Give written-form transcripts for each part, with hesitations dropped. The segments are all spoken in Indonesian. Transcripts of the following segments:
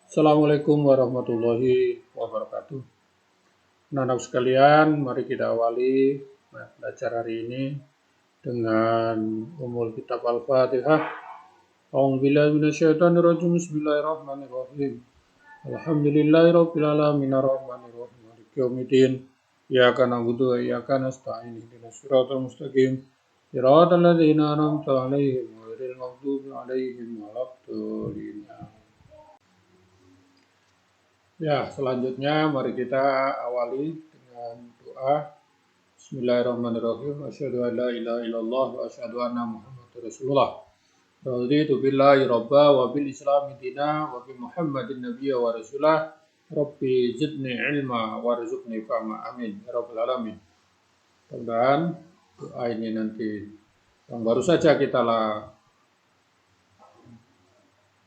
Assalamualaikum warahmatullahi wabarakatuh. Anak-anak sekalian, mari kita awali belajar hari ini dengan umul kitab Al-Fatihah. A'udzubillahi minasyaitonirrajim. Bismillahirrahmanirrahim. Alhamdulillahirabbil alamin arrahmanirrahim maliki yaumiddin. Iyyaka na'budu wa iyyaka nasta'in. Ihdinas siratal mustaqim. Siratal ladzina an'amta 'alaihim ghairil maghdubi 'alaihim waladdallin. Ya, selanjutnya mari kita awali dengan doa. Bismillahirrahmanirrahim. Asyhadu an la ilaha illallah wa asyhadu anna Muhammadar Rasulullah. Raditu billahi rabba wa bil islami dina wa bi Muhammadin nabiyya wa rasulah. Rabbi zidni ilma warzuqni fahma. Amin ya rabbal alamin. Mudah-mudahan doa ini nanti yang baru saja kita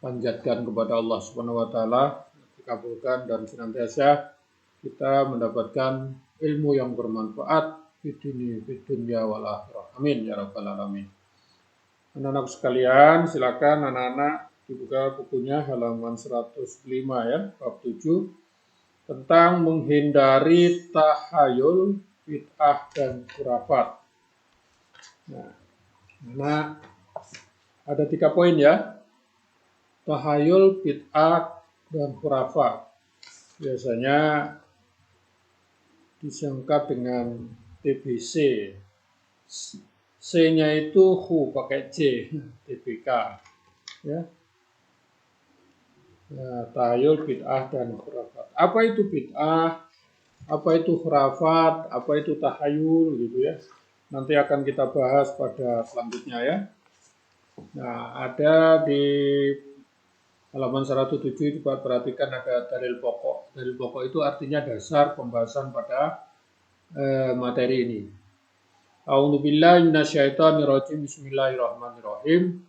panjatkan kepada Allah Subhanahu wa taala dikabulkan dan senantiasa kita mendapatkan ilmu yang bermanfaat di dunia wal akhirah. Amin ya rabbal alamin. Anak-anak sekalian, silakan anak-anak dibuka bukunya halaman 105 ya, bab 7 tentang menghindari tahayul, bid'ah dan khurafat. Nah, ada 3 poin ya. Tahayul, bid'ah dan khurafat biasanya disingkat dengan TBC. C-nya itu khu pakai C, TBK ya. Tahayul, bid'ah dan khurafat. Apa itu bid'ah? Apa itu khurafat? Apa itu tahayul gitu ya. Nanti akan kita bahas pada selanjutnya ya. Nah, ada di halaman 107 itu perhatikan ada dalil pokok. Dalil pokok itu artinya dasar pembahasan pada materi ini. A'udzubillahi minasyaitonirrajim. Bismillahirrahmanirrahim.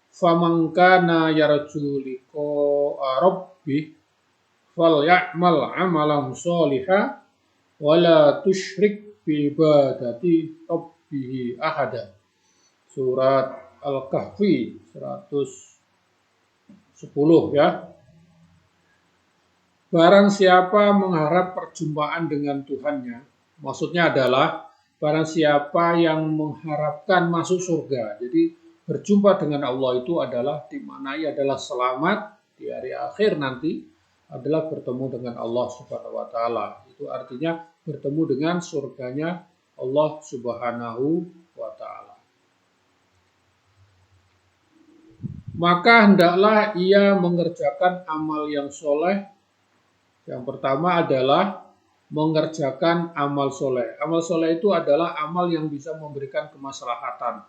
Faman kana yarju liqa'a rabbih falya'mal 'amalan shalihan wa la tusyrik bi ibadati rabbih ahada. Surat Al-Kahfi 110 ya. Barang siapa mengharap perjumpaan dengan Tuhannya, maksudnya adalah barang siapa yang mengharapkan masuk surga. Jadi berjumpa dengan Allah itu adalah dimaknai adalah selamat di hari akhir nanti, adalah bertemu dengan Allah Subhanahu wa taala. Itu artinya bertemu dengan surganya Allah Subhanahu wa taala. Maka hendaklah ia mengerjakan amal yang soleh. Yang pertama adalah mengerjakan amal soleh. Amal soleh itu adalah amal yang bisa memberikan kemaslahatan.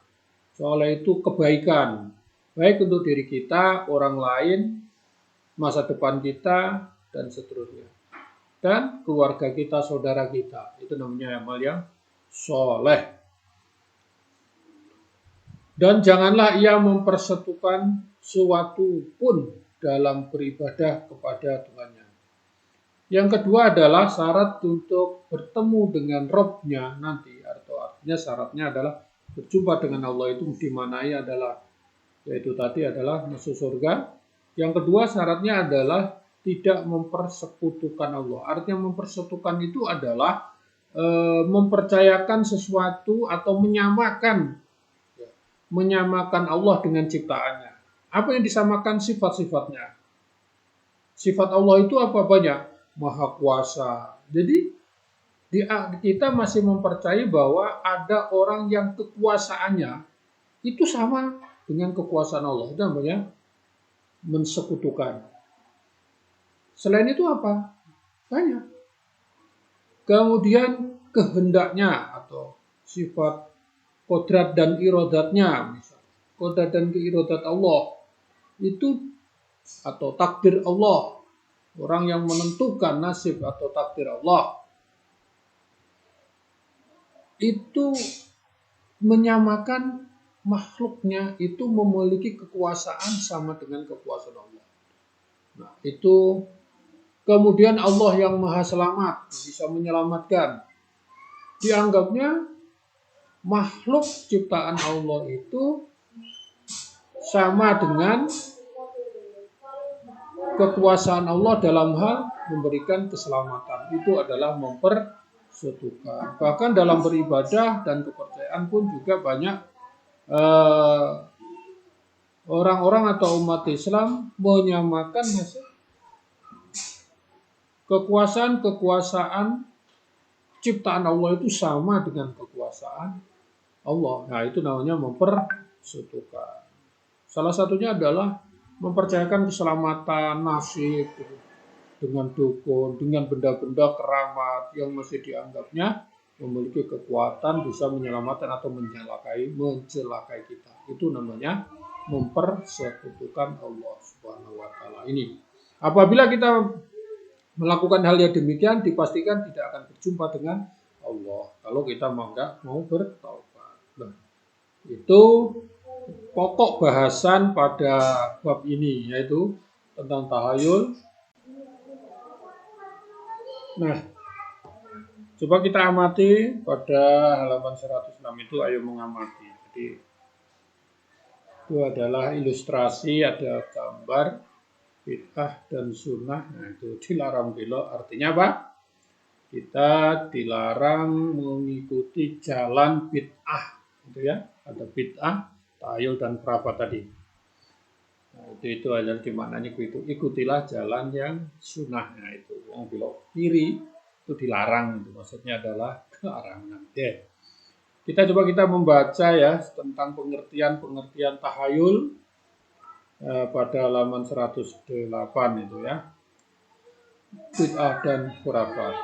Soleh itu kebaikan, baik untuk diri kita, orang lain, masa depan kita, dan seterusnya. Dan keluarga kita, saudara kita. Itu namanya amal yang soleh. Dan janganlah ia mempersatukan suatu pun dalam beribadah kepada Tuhannya. Yang kedua adalah syarat untuk bertemu dengan Rabb-nya nanti. Atau artinya syaratnya adalah berjumpa dengan Allah itu dimanai adalah, yaitu tadi adalah masuk surga. Yang kedua syaratnya adalah tidak mempersekutukan Allah. Artinya mempersekutukan itu adalah mempercayakan sesuatu atau menyamakan Allah dengan ciptaannya. Apa yang disamakan? Sifat-sifatnya. Sifat Allah itu apa? Banyak. Maha kuasa. Jadi kita masih mempercayai bahwa ada orang yang kekuasaannya itu sama dengan kekuasaan Allah. Itu namanya mensekutukan. Selain itu apa? Banyak. Kemudian kehendaknya atau sifat kodrat dan irodatnya, misalnya kodrat dan irodat Allah itu atau takdir Allah, orang yang menentukan nasib atau takdir Allah itu menyamakan makhluknya itu memiliki kekuasaan sama dengan kekuasaan Allah. Nah, itu kemudian Allah yang maha selamat bisa menyelamatkan, dianggapnya makhluk ciptaan Allah itu sama dengan kekuasaan Allah dalam hal memberikan keselamatan. Itu adalah mempersatukan. Bahkan dalam beribadah dan kepercayaan pun juga banyak orang-orang atau umat Islam menyamakan kekuasaan ciptaan Allah itu sama dengan kekuasaan Allah. Nah, itu namanya mempersatukan. Salah satunya adalah mempercayakan keselamatan nasib dengan dukun, dengan benda-benda keramat yang masih dianggapnya memiliki kekuatan bisa menyelamatkan atau mencelakai kita. Itu namanya mempersekutukan Allah Subhanahu wa taala ini. Apabila kita melakukan hal yang demikian, dipastikan tidak akan berjumpa dengan Allah kalau kita mau bertaubat. Nah, itu pokok bahasan pada bab ini, yaitu tentang tahayul. Nah, coba kita amati pada halaman 106 itu, ayo mengamati. Jadi itu adalah ilustrasi, ada gambar bid'ah dan sunnah. Nah, itu dilarang belok. Artinya apa? Kita dilarang mengikuti jalan bid'ah, gitu ya. Ada bid'ah, tahayul dan kerabat tadi. Nah, itu adalah dimaknanya itu ikutilah jalan yang sunnah. Nah, itu belok kiri itu dilarang, itu maksudnya adalah larangan. Oke. Kita membaca ya tentang pengertian tahayul pada halaman 108 itu ya. Bid'ah dan khurafat.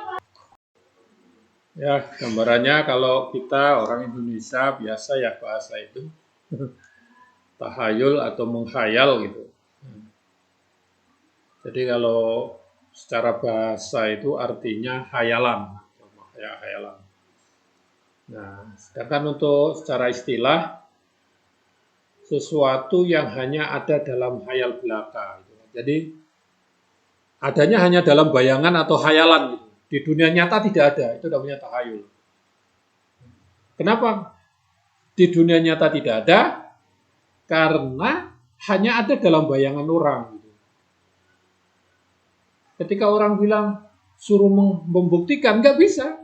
Ya, gambarannya kalau kita orang Indonesia biasa ya bahasa itu tahayul atau menghayal gitu. Jadi kalau secara bahasa itu artinya hayalan. Hayalan. Nah, sedangkan untuk secara istilah sesuatu yang hanya ada dalam hayal belaka. Jadi adanya hanya dalam bayangan atau hayalan gitu. Di dunia nyata tidak ada, itu namanya tahayul. Kenapa di dunia nyata tidak ada? Karena hanya ada dalam bayangan orang. Gitu. Ketika orang bilang suruh membuktikan, nggak bisa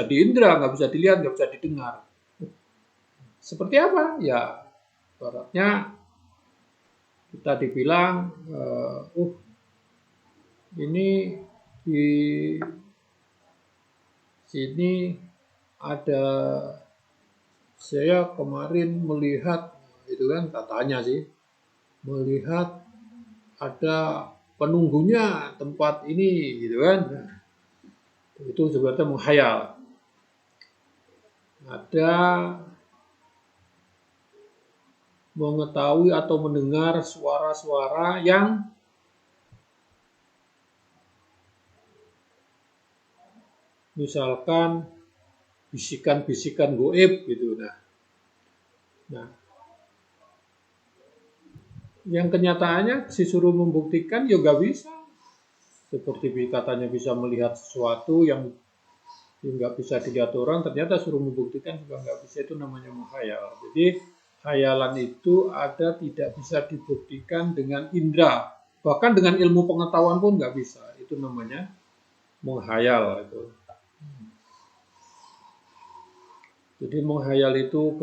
diindra, nggak bisa dilihat, nggak bisa didengar. Seperti apa? Ya, ibaratnya kita dibilang, ini di sini ada, saya kemarin melihat, itu kan katanya sih, melihat ada penunggunya tempat ini, gitu kan. Itu sebenarnya menghayal. Ada mengetahui atau mendengar suara-suara yang misalkan bisikan-bisikan goib gitu. Nah, yang kenyataannya disuruh membuktikan ya nggak bisa. Seperti katanya bisa melihat sesuatu yang nggak bisa dilihat orang, ternyata suruh membuktikan juga nggak bisa. Itu namanya menghayal. Jadi hayalan itu ada tidak bisa dibuktikan dengan indera, bahkan dengan ilmu pengetahuan pun nggak bisa. Itu namanya menghayal itu. Jadi menghayal itu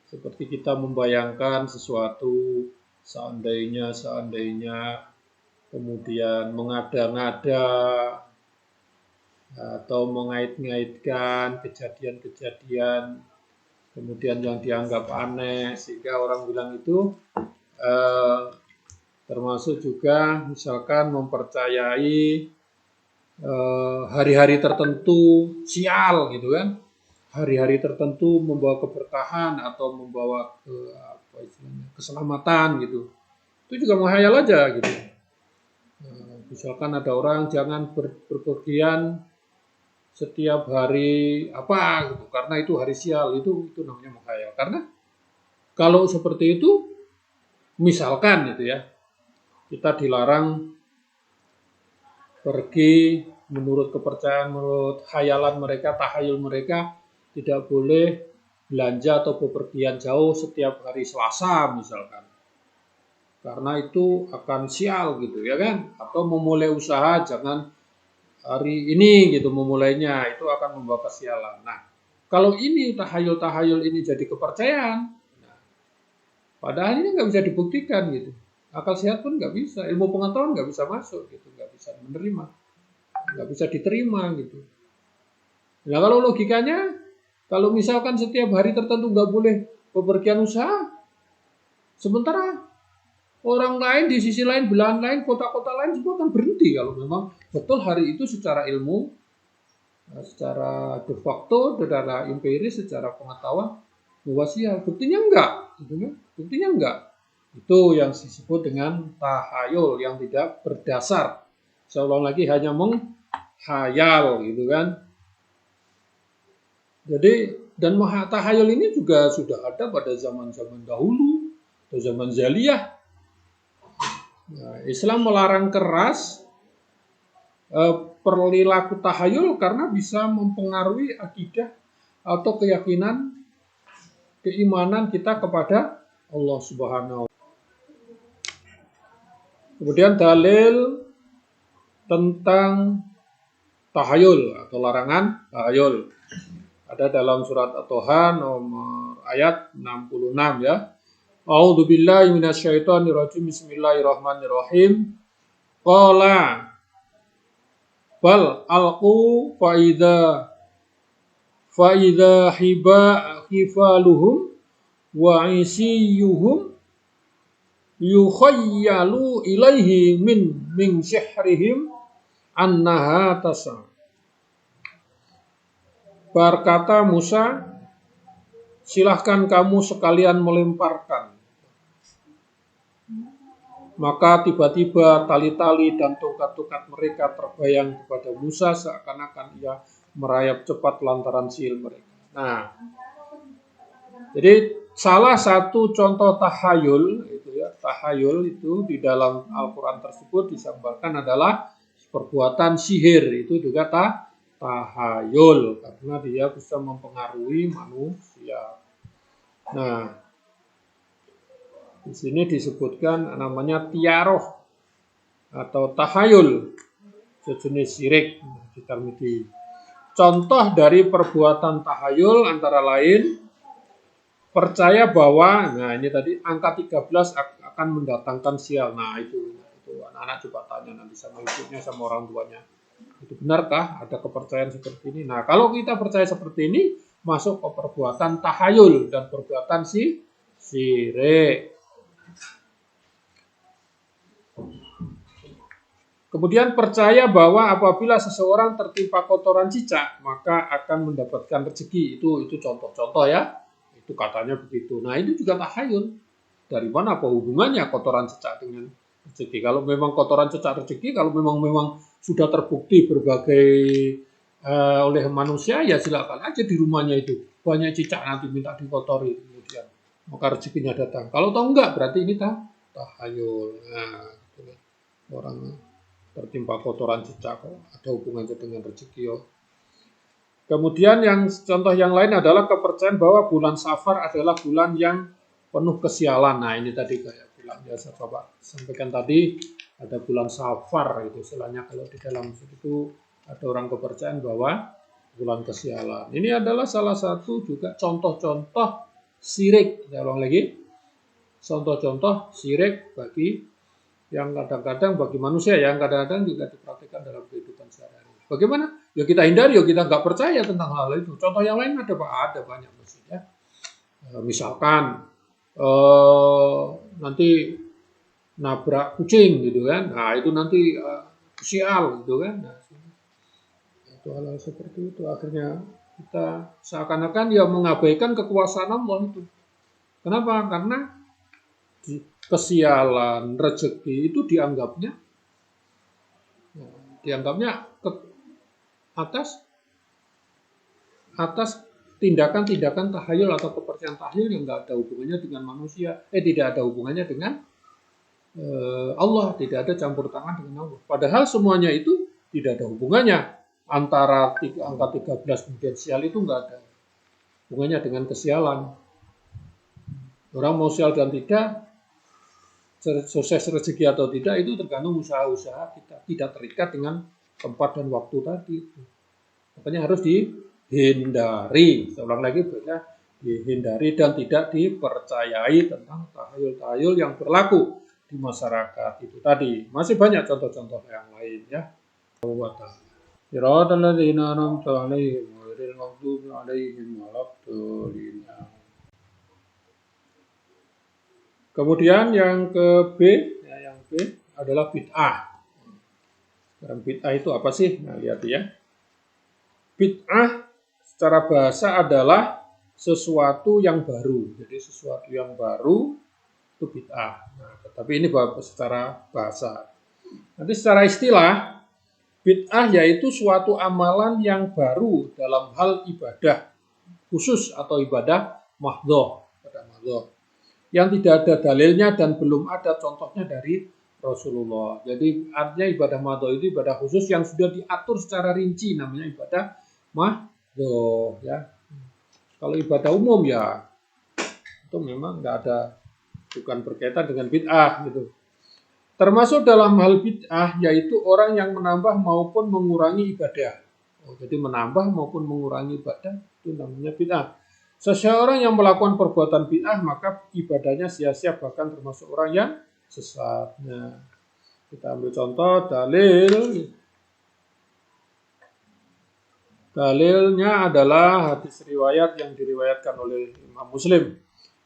seperti kita membayangkan sesuatu seandainya kemudian mengada-ngada atau mengait-ngaitkan kejadian-kejadian kemudian yang dianggap aneh sehingga orang bilang itu termasuk juga misalkan mempercayai hari-hari tertentu sial gitu kan. Hari-hari tertentu membawa keberkahan atau membawa keselamatan gitu. Itu juga menghayal aja gitu. Misalkan ada orang jangan berpergian setiap hari apa gitu karena itu hari sial, itu namanya menghayal. Karena kalau seperti itu misalkan gitu ya, kita dilarang pergi menurut kepercayaan, menurut hayalan mereka, tahayul mereka, tidak boleh belanja atau bepergian jauh setiap hari Selasa misalkan. karena itu akan sial gitu ya kan, atau memulai usaha jangan hari ini gitu memulainya, itu akan membawa kesialan. Nah, kalau ini tahayul-tahayul ini jadi kepercayaan, nah, padahal ini nggak bisa dibuktikan gitu. Akal sehat pun nggak bisa, ilmu pengetahuan nggak bisa masuk gitu, nggak bisa menerima, nggak bisa diterima gitu. Nah kalau logikanya, kalau misalkan setiap hari tertentu nggak boleh bepergian usaha, sementara orang lain di sisi lain, belahan lain, kota-kota lain semua akan berhenti kalau memang betul hari itu secara ilmu, secara de facto, secara empiris, secara pengetahuan bahwa sial. Buktinya enggak, gitu kan? Buktinya enggak. Itu yang disebut dengan tahayul yang tidak berdasar. Saya ulang lagi, hanya menghayal gitu kan. Jadi dan tahayul ini juga sudah ada pada zaman-zaman dahulu atau zaman jahiliyah. Nah, Islam melarang keras perilaku tahayul karena bisa mempengaruhi akidah atau keyakinan keimanan kita kepada Allah Subhanahu wa Ta'ala. Kemudian dalil tentang tahayul atau larangan tahayul ada dalam surat At-Toha nomor ayat 66 ya. A'udzubillahi minasyaitonirrajim. Bismillahirrahmanirrahim. Qala bal alqu faidha hifaluhum wa isiyuhum yukhayyalu ilaihi min syihrihim annaha tasa. Berkata Musa, silahkan kamu sekalian melemparkan. Maka tiba-tiba tali-tali dan tongkat-tongkat mereka terbayang kepada Musa seakan-akan ia merayap cepat lantaran sihir mereka. Nah, jadi salah satu contoh tahayul itu ya, tahayul itu di dalam Al-Quran tersebut disampaikan adalah perbuatan sihir, itu juga tahayul karena dia bisa mempengaruhi manusia. Nah, di sini disebutkan namanya tiaroh atau tahayul, sejenis syirik di Tirmidzi. Contoh dari perbuatan tahayul antara lain percaya bahwa, nah ini tadi angka 13 akan mendatangkan sial. Nah itu anak-anak coba tanya nanti sama ibunya sama orang tuanya. Itu benarkah ada kepercayaan seperti ini? Nah kalau kita percaya seperti ini masuk ke perbuatan tahayul dan perbuatan syirik. Kemudian percaya bahwa apabila seseorang tertimpa kotoran cicak maka akan mendapatkan rezeki. Itu contoh-contoh ya. Itu katanya begitu. Nah itu juga tahayul. Dari mana apa hubungannya kotoran cicak dengan rezeki? Kalau memang kotoran cicak rezeki, kalau memang sudah terbukti berbagai oleh manusia, ya silakan aja di rumahnya itu banyak cicak nanti minta dikotori kemudian maka rezekinya datang. Kalau tahu enggak berarti ini tahayul. Nah, orang tertimpa kotoran cicak kok ada hubungannya dengan rezeki ya. Kemudian yang contoh yang lain adalah kepercayaan bahwa bulan Safar adalah bulan yang penuh kesialan. Nah ini tadi kayak bulan ya saya coba sampaikan tadi ada bulan Safar itu istilahnya kalau di dalam itu ada orang kepercayaan bahwa bulan kesialan. Ini adalah salah satu juga contoh-contoh syirik. Saya ulang lagi, contoh-contoh syirik bagi yang kadang-kadang bagi manusia yang kadang-kadang juga diperhatikan dalam kehidupan sehari-hari. Bagaimana? Ya kita hindari, ya kita nggak percaya tentang hal itu. Contoh yang lain ada banyak maksudnya. Misalkan nanti nabrak kucing gitu kan, nah itu nanti sial gitu kan. Nah, itu hal-hal seperti itu akhirnya kita seakan-akan ya mengabaikan kekuasaan Allah itu. Kenapa? Karena kesialan, rezeki itu dianggapnya atas tindakan-tindakan tahayul atau kepercayaan tahayul yang nggak ada hubungannya dengan manusia, tidak ada hubungannya dengan Allah, tidak ada campur tangan dengan Allah. Padahal semuanya itu tidak ada hubungannya antara angka 13 kemudian sial itu nggak ada hubungannya dengan kesialan. Orang mau sial dan tidak sukses rezeki atau tidak itu tergantung usaha-usaha kita, tidak terikat dengan tempat dan waktu tadi. Makanya harus dihindari. Saya ulang lagi, dihindari dan tidak dipercayai tentang tahayul-tahayul yang berlaku di masyarakat itu tadi. Masih banyak contoh-contoh yang lain ya. Siratal ladzina an'amta 'alaihim ghairil maghdubi 'alaihim waladdallin. Kemudian yang ke B, ya, yang B adalah bid'ah. Sekarang bid'ah itu apa sih? Nah, lihat ya. Bid'ah secara bahasa adalah sesuatu yang baru. Jadi sesuatu yang baru itu bid'ah. Nah, tapi ini secara bahasa. Nanti secara istilah, bid'ah yaitu suatu amalan yang baru dalam hal ibadah khusus atau ibadah mahdhah. Yang tidak ada dalilnya dan belum ada contohnya dari Rasulullah. Jadi artinya ibadah mahdhah itu ibadah khusus yang sudah diatur secara rinci, namanya ibadah mahdhah ya. Kalau ibadah umum ya itu memang nggak ada, bukan berkaitan dengan bid'ah gitu. Termasuk dalam hal bid'ah yaitu orang yang menambah maupun mengurangi ibadah. Jadi menambah maupun mengurangi ibadah itu namanya bid'ah. Seseorang yang melakukan perbuatan bid'ah maka ibadahnya sia-sia, bahkan termasuk orang yang sesat. Nah, kita ambil contoh dalilnya adalah hadis riwayat yang diriwayatkan oleh Imam Muslim.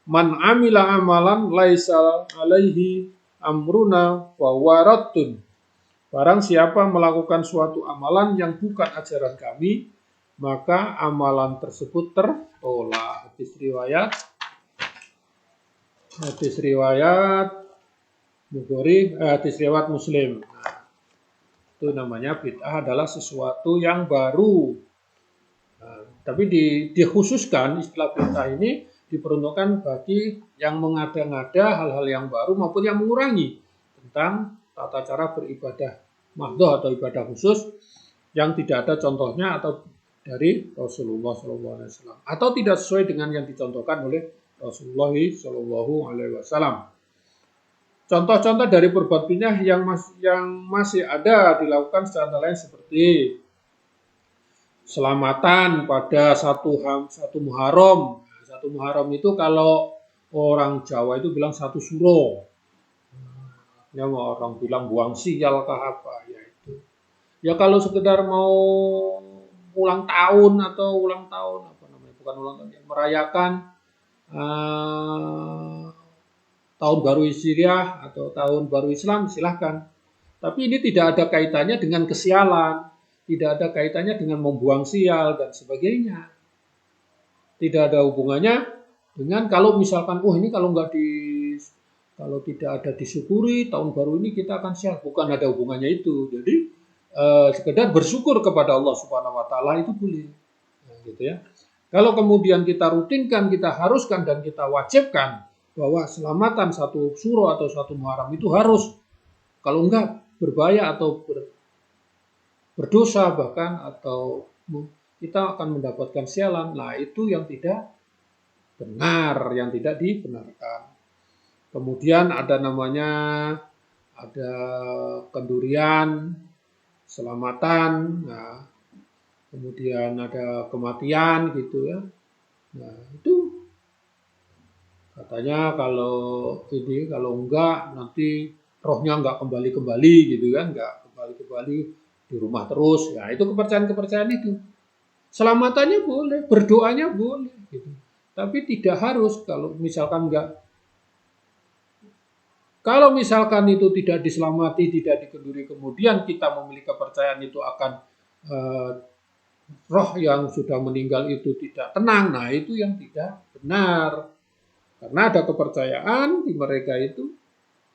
Man amila amalan laisa alaihi amruna fa waratun. Barang siapa melakukan suatu amalan yang bukan ajaran kami, maka amalan tersebut tertolak. Hadis riwayat Bukhari, hadis riwayat Muslim. Nah, itu namanya bid'ah adalah sesuatu yang baru. Nah, tapi dikhususkan istilah bid'ah ini diperuntukkan bagi yang mengada-ngada hal-hal yang baru maupun yang mengurangi tentang tata cara beribadah mahdhah atau ibadah khusus yang tidak ada contohnya atau dari Rasulullah SAW atau tidak sesuai dengan yang dicontohkan oleh Rasulullah SAW. Contoh-contoh dari perbuatan bid'ah yang masih ada dilakukan secara lain seperti selamatan pada satu Muharram. Satu Muharram itu kalau orang Jawa itu bilang satu suro. Ya orang bilang buang sial kah apa ya itu. Ya kalau sekedar mau ulang tahun apa namanya, bukan ulang tahun, merayakan tahun baru Hijriah atau tahun baru Islam silahkan. Tapi ini tidak ada kaitannya dengan kesialan, tidak ada kaitannya dengan membuang sial dan sebagainya. Tidak ada hubungannya dengan kalau misalkan, ini kalau tidak ada disyukuri tahun baru ini kita akan sial. Bukan ada hubungannya itu. Jadi sekedar bersyukur kepada Allah Subhanahu Wa Taala itu boleh. Nah, gitu ya. Kalau kemudian kita rutinkan, kita haruskan dan kita wajibkan bahwa selamatan satu suro atau satu Muharram itu harus. Kalau enggak berbahaya atau berdosa bahkan atau kita akan mendapatkan sialan. Nah, itu yang tidak benar, yang tidak dibenarkan. Kemudian ada kendurian, selamatan, nah, kemudian ada kematian gitu ya. Nah, itu katanya kalau enggak nanti rohnya enggak kembali gitu kan, enggak kembali di rumah terus. Ya, itu kepercayaan itu. Selamatannya boleh, berdoanya boleh gitu. Tapi tidak harus kalau misalkan itu tidak diselamati, tidak dikenduri, kemudian kita memiliki kepercayaan itu akan roh yang sudah meninggal itu tidak tenang. Nah, itu yang tidak benar. Karena ada kepercayaan di mereka itu,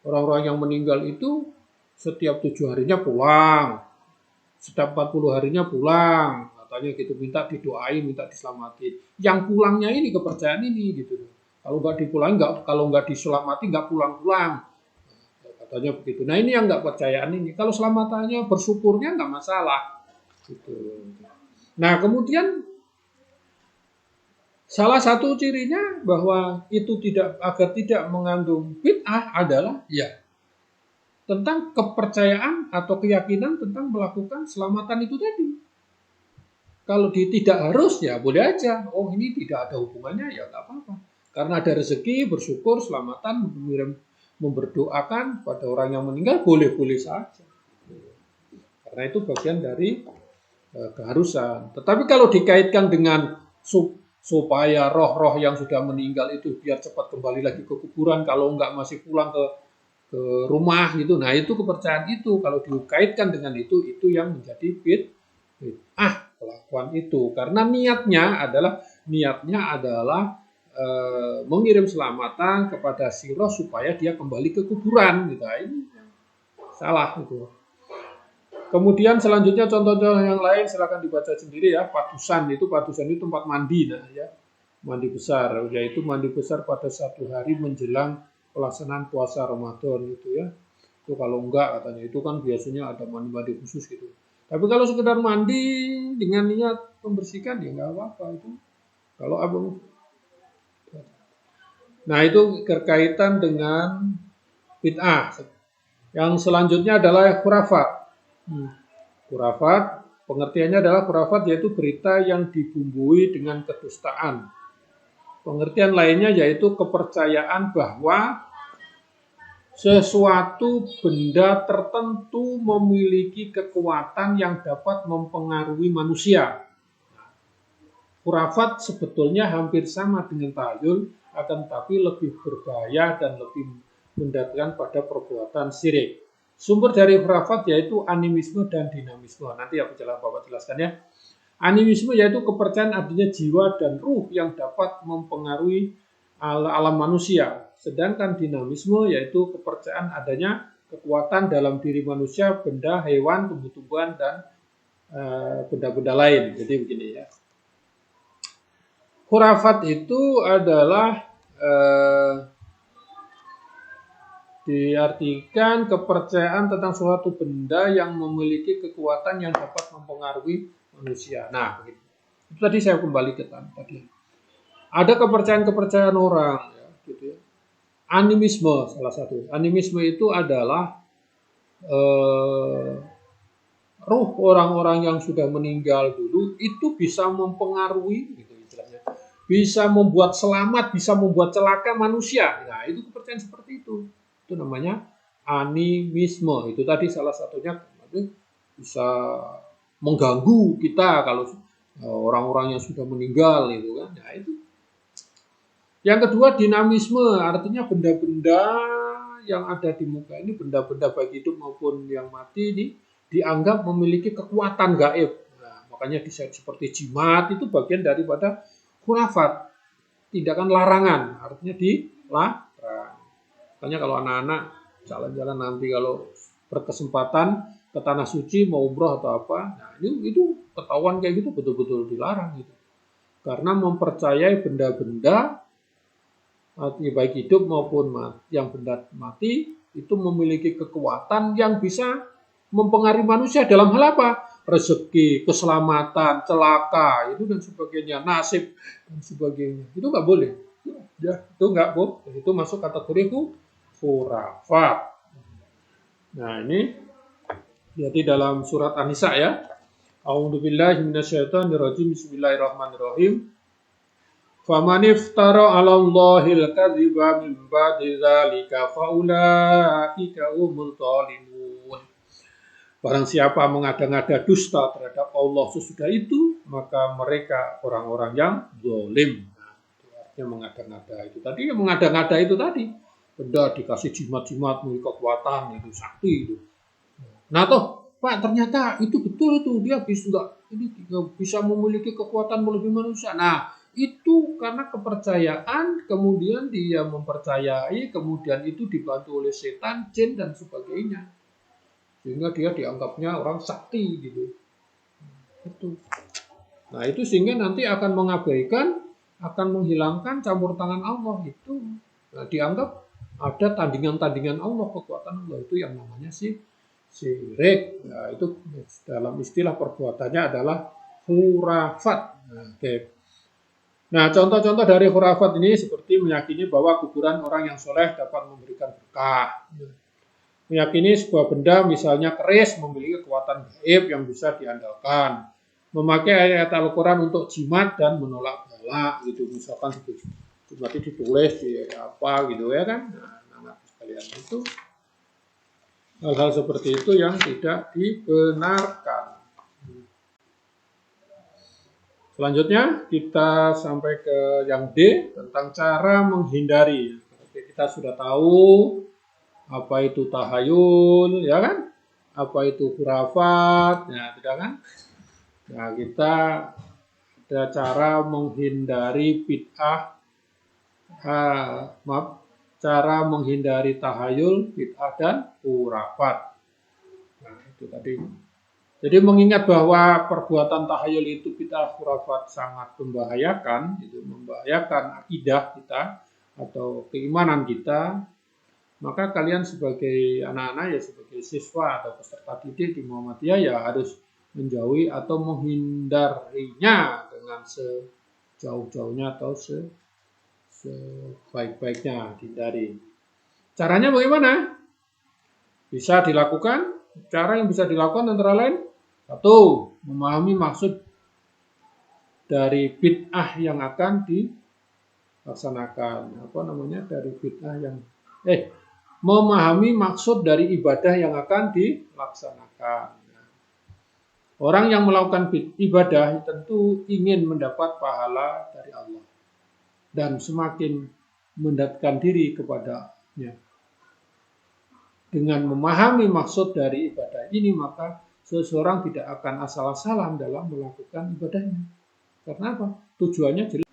orang-orang yang meninggal itu setiap 7 harinya pulang, setiap 40 harinya pulang. Katanya gitu, minta didoain, minta diselamatin. Yang pulangnya ini kepercayaan ini gitu. Kalau nggak diselamati nggak pulang-pulang. Katanya begitu. Nah, ini yang nggak percayaan ini. Kalau selamatannya bersyukurnya nggak masalah. Gitu. Nah, kemudian Salah satu cirinya bahwa itu agar tidak mengandung bid'ah adalah ya tentang kepercayaan atau keyakinan tentang melakukan selamatan itu tadi. Kalau tidak harus ya boleh aja. Oh ini tidak ada hubungannya ya nggak apa-apa. Karena ada rezeki, bersyukur, selamatan, memberdoakan pada orang yang meninggal boleh-boleh saja. Karena itu bagian dari keharusan. Tetapi kalau dikaitkan dengan supaya roh-roh yang sudah meninggal itu biar cepat kembali lagi ke kuburan, kalau nggak masih pulang ke rumah gitu. Nah itu kepercayaan itu kalau dikaitkan dengan itu yang menjadi kelakuan itu. Karena niatnya adalah mengirim selamatan kepada si roh supaya dia kembali ke kuburan gitu. Nah, ini salah itu. Kemudian selanjutnya contoh-contoh yang lain silakan dibaca sendiri ya. Padusan itu tempat mandi nah ya. Mandi besar yaitu mandi besar pada satu hari menjelang pelaksanaan puasa Ramadan gitu ya. Itu kalau enggak katanya itu kan biasanya ada mandi-mandi khusus gitu. Tapi kalau sekedar mandi dengan niat membersihkan ya enggak apa-apa itu. Kalau abang Nah, itu berkaitan dengan bid'ah. Yang selanjutnya adalah khurafat. Khurafat, pengertiannya adalah khurafat yaitu berita yang dibumbui dengan kedustaan. Pengertian lainnya yaitu kepercayaan bahwa sesuatu benda tertentu memiliki kekuatan yang dapat mempengaruhi manusia. Khurafat sebetulnya hampir sama dengan tahayul, akan tetapi lebih berbahaya dan lebih mendatangkan pada perbuatan syirik. Sumber dari khurafat yaitu animisme dan dinamisme. Nanti aku Bapak jelaskan ya. Animisme yaitu kepercayaan adanya jiwa dan ruh yang dapat mempengaruhi alam manusia. Sedangkan dinamisme yaitu kepercayaan adanya kekuatan dalam diri manusia, benda, hewan, tumbuh-tumbuhan, dan benda-benda lain. Jadi begini ya. Khurafat itu adalah diartikan kepercayaan tentang suatu benda yang memiliki kekuatan yang dapat mempengaruhi manusia. Nah, begitu. Itu tadi saya kembali ke tadi. Ada kepercayaan-kepercayaan orang, ya, gitu ya. Animisme salah satu. Animisme itu adalah ruh orang-orang yang sudah meninggal dulu itu bisa mempengaruhi, gitu istilahnya. Bisa membuat selamat, bisa membuat celaka manusia. Nah, itu kepercayaan seperti itu. Itu namanya animisme. Itu tadi salah satunya bisa mengganggu kita kalau orang-orang yang sudah meninggal itu kan. Nah, itu. Yang kedua dinamisme, artinya benda-benda yang ada di muka ini, benda-benda baik hidup maupun yang mati ini dianggap memiliki kekuatan gaib. Nah, makanya disebut seperti jimat itu bagian daripada khurafat, tindakan larangan, artinya dilarang. Makanya kalau anak-anak jalan-jalan nanti kalau berkesempatan ke tanah suci mau umroh atau apa, nah itu ketahuan kayak gitu betul-betul dilarang gitu. Karena mempercayai benda-benda baik hidup maupun yang benda mati itu memiliki kekuatan yang bisa mempengaruhi manusia dalam hal apa? Rezeki, keselamatan, celaka, itu dan sebagainya, nasib dan sebagainya. Itu nggak boleh. Ya, itu nggak boleh. Itu masuk kategori khurafat. Nah, ini jadi dalam surat An-Nisa ya. A'udzubillahi minasyaitonirrajim. Bismillahirrahmanirrahim. Faman iftara 'ala Allahil kadziba min ba'di dzalika faulaika humul zalimun. Barang siapa mengada-ngada dusta terhadap Allah sesudah itu, maka mereka orang-orang yang zalim. Nah, itu artinya mengada-ngada itu tadi, mengada-ngada itu tadi. Benda dikasih jimat-jimat, memiliki kekuatan, itu sakti itu. Nah toh, Pak ternyata itu betul itu, dia bisa memiliki kekuatan melebihi manusia. Nah, itu karena kepercayaan, kemudian dia mempercayai, kemudian itu dibantu oleh setan, jin, dan sebagainya. Sehingga dia dianggapnya orang sakti gitu. Itu. Nah itu sehingga nanti akan mengabaikan, akan menghilangkan campur tangan Allah itu. Nah, dianggap ada tandingan-tandingan Allah, kekuatan Allah itu yang namanya syirik. Nah, itu dalam istilah perbuatannya adalah khurafat. Nah, oke. Nah, contoh-contoh dari khurafat ini seperti meyakini bahwa kuburan orang yang soleh dapat memberikan berkah. Meyakini sebuah benda misalnya keris memiliki kekuatan gaib yang bisa diandalkan. Memakai ayat Al-Quran untuk jimat dan menolak bala gitu. Misalkan berarti ditulis di apa gitu ya kan. Nah, anak sekalian itu hal-hal seperti itu yang tidak dibenarkan. Selanjutnya kita sampai ke yang D tentang cara menghindari. Kita sudah tahu apa itu tahayul, ya kan? Apa itu khurafat, ya tidak kan? Nah, kita ada cara menghindari bid'ah, cara menghindari tahayul, bid'ah dan khurafat. Nah, itu tadi. Jadi mengingat bahwa perbuatan tahayul itu bid'ah khurafat sangat membahayakan, itu membahayakan akidah kita atau keimanan kita, maka kalian sebagai anak-anak ya sebagai siswa atau peserta didik di Muhammadiyah ya harus menjauhi atau menghindarinya dengan sejauh-jauhnya atau sebaik-baiknya dihindari. Caranya bagaimana? Bisa dilakukan. Cara yang bisa dilakukan antara lain, satu, memahami maksud dari bid'ah yang akan dilaksanakan. Apa namanya? Dari bid'ah yang memahami maksud dari ibadah yang akan dilaksanakan. Orang yang melakukan ibadah tentu ingin mendapat pahala dari Allah dan semakin mendekatkan diri kepadanya. Dengan memahami maksud dari ibadah ini, maka seseorang tidak akan asal-asalan dalam melakukan ibadahnya. Karena apa? Tujuannya jelas.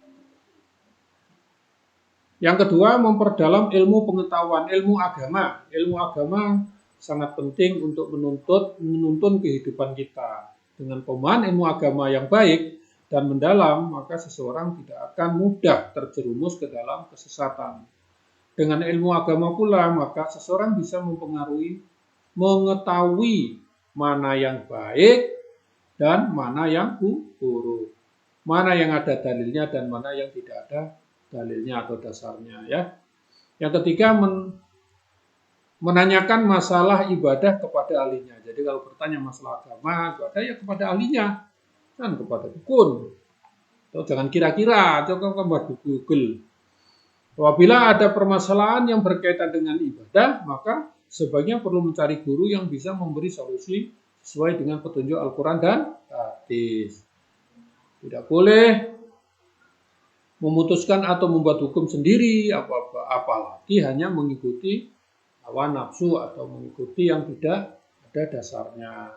Yang kedua, memperdalam ilmu pengetahuan, ilmu agama. Ilmu agama sangat penting untuk menuntun kehidupan kita. Dengan pemahaman ilmu agama yang baik dan mendalam, maka seseorang tidak akan mudah terjerumus ke dalam kesesatan. Dengan ilmu agama pula, maka seseorang bisa mengetahui mana yang baik dan mana yang buruk. Mana yang ada dalilnya dan mana yang tidak ada dalilnya atau dasarnya ya. Yang ketiga, menanyakan masalah ibadah kepada ahlinya. Jadi kalau bertanya masalah agama, ibadah ya kepada ahlinya, kan kepada dukun. Atau jangan kira-kira, coba kepada Google. Apabila ada permasalahan yang berkaitan dengan ibadah, maka sebaiknya perlu mencari guru yang bisa memberi solusi sesuai dengan petunjuk Al-Quran dan hadis. Tidak boleh memutuskan atau membuat hukum sendiri, apalagi hanya mengikuti hawa nafsu atau mengikuti yang tidak ada dasarnya.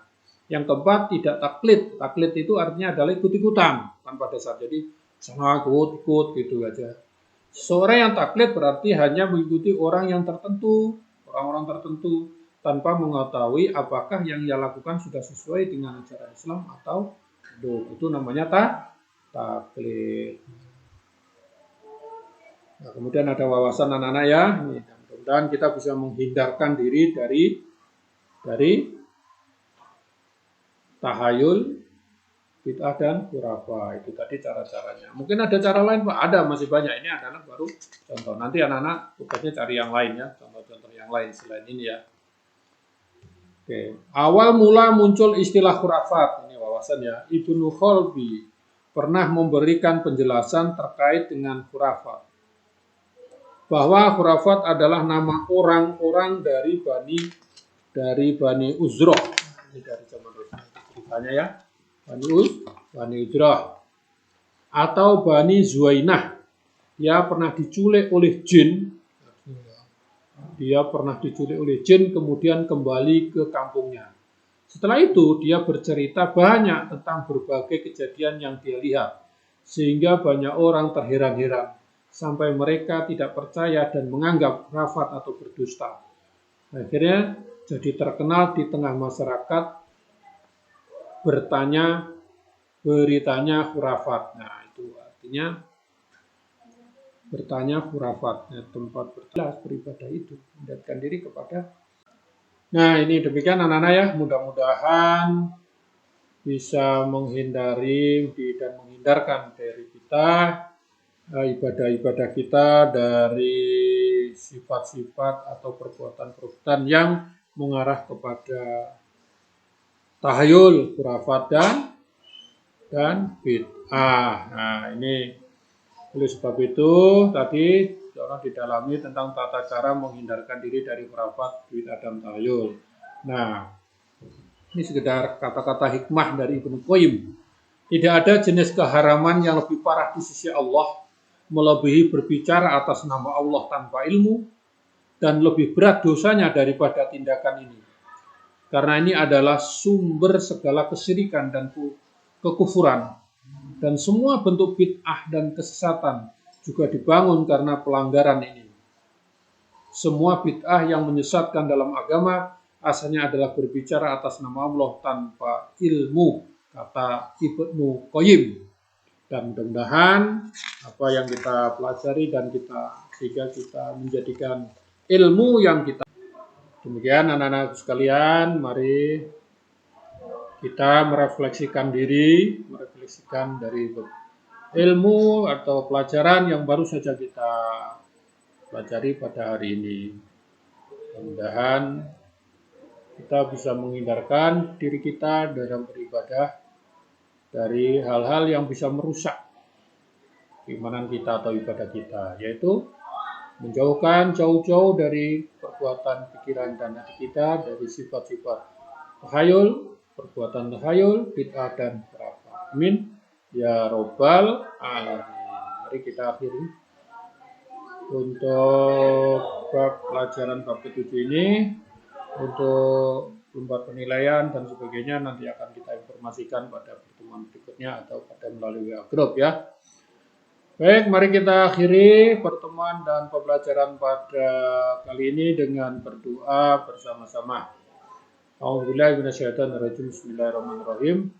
Yang keempat, tidak taklid. Taklid itu artinya adalah ikut-ikutan tanpa dasar. Jadi sana ikut gitu aja. Seorang yang taklid berarti hanya mengikuti orang yang tertentu, orang-orang tertentu, tanpa mengetahui apakah yang ia lakukan sudah sesuai dengan ajaran Islam atau belum. Itu namanya taklid. Nah, kemudian ada wawasan anak-anak ya. Mudah-mudahan kita bisa menghindarkan diri dari tahayul, bid'ah dan khurafah. Itu tadi cara-caranya. Mungkin ada cara lain Pak? Ada, masih banyak. Ini adalah baru contoh. Nanti anak-anak tugasnya cari yang lain ya. Contoh-contoh yang lain selain ini ya. Oke. Awal mula muncul istilah khurafat. Ini wawasan ya. Ibnu Khalbi pernah memberikan penjelasan terkait dengan khurafat. Bahwa khurafat adalah nama orang-orang dari Bani Uzroh. Ini dari zaman Rasul ceritanya ya. Bani Uzrah atau Bani Zuwainah. Dia pernah diculik oleh jin. Kemudian kembali ke kampungnya. Setelah itu dia bercerita banyak tentang berbagai kejadian yang dia lihat. Sehingga banyak orang terheran-heran sampai mereka tidak percaya dan menganggap khurafat atau berdusta. Akhirnya jadi terkenal di tengah masyarakat beritanya khurafat. Nah, itu artinya bertanya khurafat, tempat beribadah itu mendekatkan diri kepada. Nah, ini demikian anak-anak ya, mudah-mudahan bisa menghindari dan menghindarkan dari kita ibadah-ibadah kita dari sifat-sifat atau perbuatan-perbuatan yang mengarah kepada tahayul, khurafat dan bid'ah. Nah, ini oleh sebab itu tadi seorang didalami tentang tata cara menghindarkan diri dari khurafat, bid'ah dan tahayul. Nah, ini sekedar kata-kata hikmah dari Ibnu Qayyim. Tidak ada jenis keharaman yang lebih parah di sisi Allah melebihi berbicara atas nama Allah tanpa ilmu, dan lebih berat dosanya daripada tindakan ini. Karena ini adalah sumber segala kesyirikan dan kekufuran. Dan semua bentuk bid'ah dan kesesatan juga dibangun karena pelanggaran ini. Semua bid'ah yang menyesatkan dalam agama asalnya adalah berbicara atas nama Allah tanpa ilmu, kata Ibnu Qayyim. Dan mudah-mudahan apa yang kita pelajari dan sehingga kita menjadikan ilmu yang kita. Demikian anak-anak sekalian, mari kita merefleksikan diri, merefleksikan dari ilmu atau pelajaran yang baru saja kita pelajari pada hari ini. Mudah-mudahan kita bisa menghindarkan diri kita dalam beribadah dari hal-hal yang bisa merusak keimanan kita atau ibadah kita, yaitu menjauhkan jauh-jauh dari perbuatan pikiran dan hati kita, dari sifat-sifat tahayul, perbuatan tahayul, bid'ah dan khurafat. Amin ya robbal alamin. Mari kita akhiri untuk pelajaran bab ke-7 ini. Untuk lembar penilaian dan sebagainya nanti akan kita informasikan pada pertemuan berikutnya atau pada melalui WA Group ya. Baik, mari kita akhiri pertemuan dan pembelajaran pada kali ini dengan berdoa bersama-sama. A'udzubillahi minasyaitonirrajim. Bismillahirrahmanirrahim.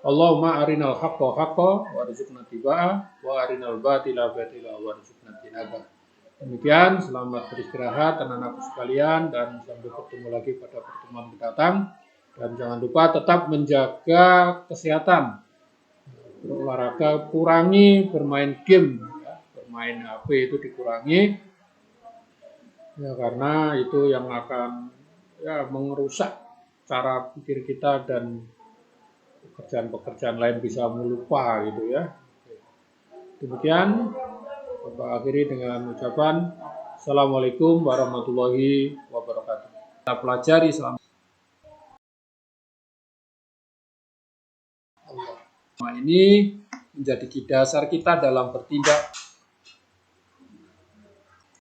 Allahumma arinal haqqa haqqa warzuqna tiba'ah wa arinal batila batila warzuqna tinabah. Demikian, selamat beristirahat anak-anakku sekalian dan sampai bertemu lagi pada pertemuan mendatang. Dan jangan lupa tetap menjaga kesehatan. Berolahraga, kurangi bermain game, ya. Bermain HP itu dikurangi, ya, karena itu yang akan ya merusak cara pikir kita dan pekerjaan-pekerjaan lain bisa melupa gitu ya. Demikian, Bapak akhiri dengan ucapan Assalamualaikum warahmatullahi wabarakatuh. Kita pelajari selama ini menjadi dasar kita dalam bertindak